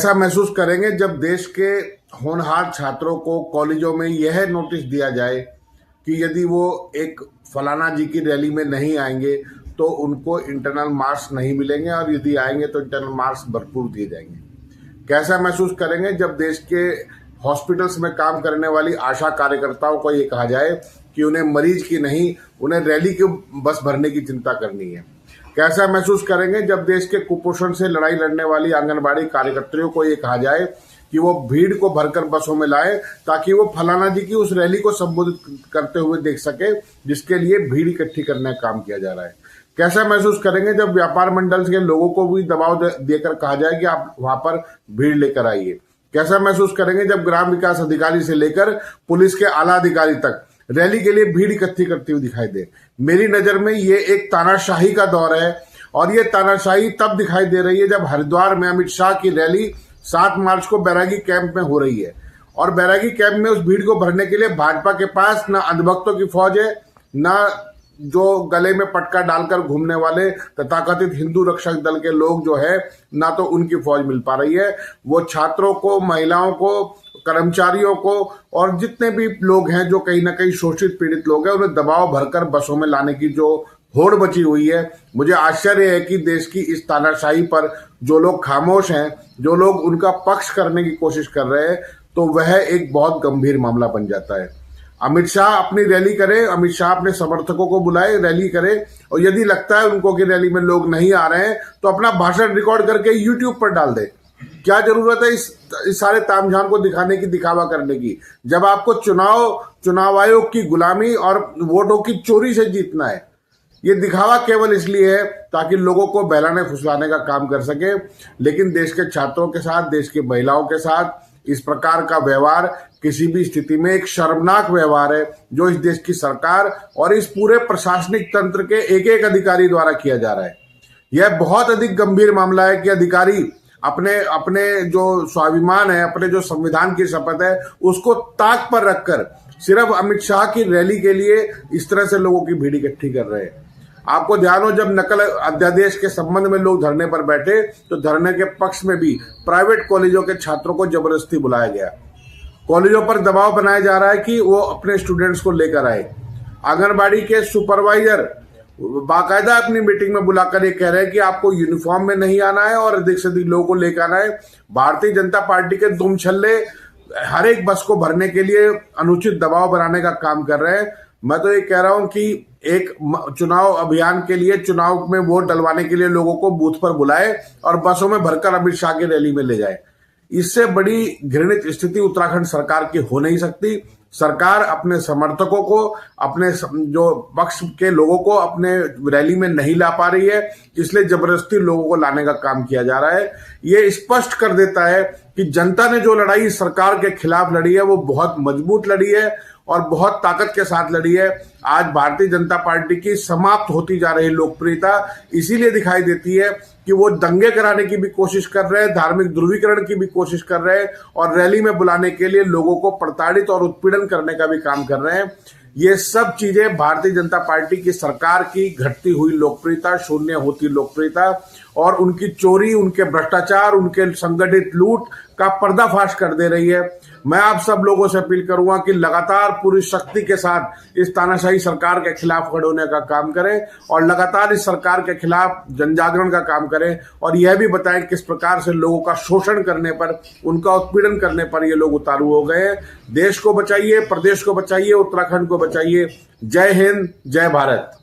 कैसा महसूस करेंगे जब देश के होनहार छात्रों को कॉलेजों में यह नोटिस दिया जाए कि यदि वो एक फलाना जी की रैली में नहीं आएंगे तो उनको इंटरनल मार्क्स नहीं मिलेंगे और यदि आएंगे तो इंटरनल मार्क्स भरपूर दिए जाएंगे। कैसा महसूस करेंगे जब देश के हॉस्पिटल्स में काम करने वाली आशा कार्यकर्ताओं को ये कहा जाए कि उन्हें मरीज की नहीं, उन्हें रैली की बस भरने की चिंता करनी है। कैसा महसूस करेंगे जब देश के कुपोषण से लड़ाई लड़ने वाली आंगनबाड़ी कार्यकर्तियों को ये कहा जाए कि वो भीड़ को भरकर बसों में लाए ताकि वो फलाना जी की उस रैली को संबोधित करते हुए देख सके जिसके लिए भीड़ इकट्ठी करने का काम किया जा रहा है। कैसा महसूस करेंगे जब व्यापार मंडल के लोगों को भी दबाव देकर कहा जाए कि आप वहां पर भीड़ लेकर आइए। कैसा महसूस करेंगे जब ग्राम विकास अधिकारी से लेकर पुलिस के आला अधिकारी तक रैली के लिए भीड़ इकट्ठी करती हुई दिखाई दे। मेरी नजर में ये एक तानाशाही का दौर है और ये तानाशाही तब दिखाई दे रही है जब हरिद्वार में अमित शाह की रैली 7 मार्च को बैरागी कैंप में हो रही है और बैरागी कैंप में उस भीड़ को भरने के लिए भाजपा के पास न अंधभक्तों की फौज है, न जो गले में पटका डालकर घूमने वाले तथाकथित हिंदू रक्षक दल के लोग जो है, ना तो उनकी फौज मिल पा रही है। वो छात्रों को, महिलाओं को, कर्मचारियों को और जितने भी लोग हैं जो कहीं ना कहीं शोषित पीड़ित लोग हैं, उन्हें दबाव भरकर बसों में लाने की जो होड़ बची हुई है। मुझे आश्चर्य है कि देश की इस तानाशाही पर जो लोग खामोश हैं, जो लोग उनका पक्ष करने की कोशिश कर रहे हैं, तो वह एक बहुत गंभीर मामला बन जाता है। अमित शाह अपनी रैली करे, अमित शाह अपने समर्थकों को बुलाए, रैली करे और यदि लगता है उनको कि रैली में लोग नहीं आ रहे हैं तो अपना भाषण रिकॉर्ड करके यूट्यूब पर डाल दे। क्या जरूरत है इस सारे तामझाम को दिखाने की, दिखावा करने की, जब आपको चुनाव आयोग की गुलामी और वोटों की चोरी से जीतना है। ये दिखावा केवल इसलिए है ताकि लोगों को बहलाने फुसलाने का काम कर सके, लेकिन देश के छात्रों के साथ, देश की महिलाओं के साथ इस प्रकार का व्यवहार किसी भी स्थिति में एक शर्मनाक व्यवहार है जो इस देश की सरकार और इस पूरे प्रशासनिक तंत्र के एक एक अधिकारी द्वारा किया जा रहा है। यह बहुत अधिक गंभीर मामला है कि अधिकारी अपने जो स्वाभिमान है, अपने जो संविधान की शपथ है, उसको ताक पर रखकर सिर्फ अमित शाह की रैली के लिए इस तरह से लोगों की भीड़ इकट्ठी कर रहे हैं। आपको ध्यान हो, जब नकल अध्यादेश के संबंध में लोग धरने पर बैठे तो धरने के पक्ष में भी प्राइवेट कॉलेजों के छात्रों को जबरदस्ती बुलाया गया। कॉलेजों पर दबाव बनाया जा रहा है कि वो अपने स्टूडेंट्स को लेकर आए। आंगनबाड़ी के सुपरवाइजर बाकायदा अपनी मीटिंग में बुलाकर ये कह रहे हैं कि आपको यूनिफॉर्म में नहीं आना है और अधिक से अधिक लोगों को लेकर आना है। भारतीय जनता पार्टी के दुम छल्ले हर एक बस को भरने के लिए अनुचित दबाव बनाने का काम कर रहे हैं। मैं तो ये कह रहा हूं कि एक चुनाव अभियान के लिए, चुनाव में वोट डलवाने के लिए लोगों को बूथ पर बुलाए और बसों में भरकर अमित शाह की रैली में ले जाए। इससे बड़ी घृणित स्थिति उत्तराखंड सरकार की हो नहीं सकती। सरकार अपने समर्थकों को, अपने जो पक्ष के लोगों को अपने रैली में नहीं ला पा रही है, इसलिए जबरदस्ती लोगों को लाने का काम किया जा रहा है। ये स्पष्ट कर देता है कि जनता ने जो लड़ाई सरकार के खिलाफ लड़ी है वो बहुत मजबूत लड़ी है और बहुत ताकत के साथ लड़ी है। आज भारतीय जनता पार्टी की समाप्त होती जा रही लोकप्रियता इसीलिए दिखाई देती है कि वो दंगे कराने की भी कोशिश कर रहे हैं, धार्मिक ध्रुवीकरण की भी कोशिश कर रहे हैं और रैली में बुलाने के लिए लोगों को प्रताड़ित और उत्पीड़न करने का भी काम कर रहे हैं। ये सब चीजें भारतीय जनता पार्टी की सरकार की घटती हुई लोकप्रियता, शून्य होती लोकप्रियता और उनकी चोरी, उनके भ्रष्टाचार, उनके संगठित लूट का पर्दाफाश कर दे रही है। मैं आप सब लोगों से अपील करूंगा कि लगातार पूरी शक्ति के साथ इस तानाशाही सरकार के खिलाफ खड़े होने का काम करें और लगातार इस सरकार के खिलाफ जनजागरण का काम करें और यह भी बताएं किस प्रकार से लोगों का शोषण करने पर, उनका उत्पीड़न करने पर ये लोग उतारू हो गए हैं। देश को बचाइए, प्रदेश को बचाइए, उत्तराखंड को बचाइए। जय हिंद, जय भारत।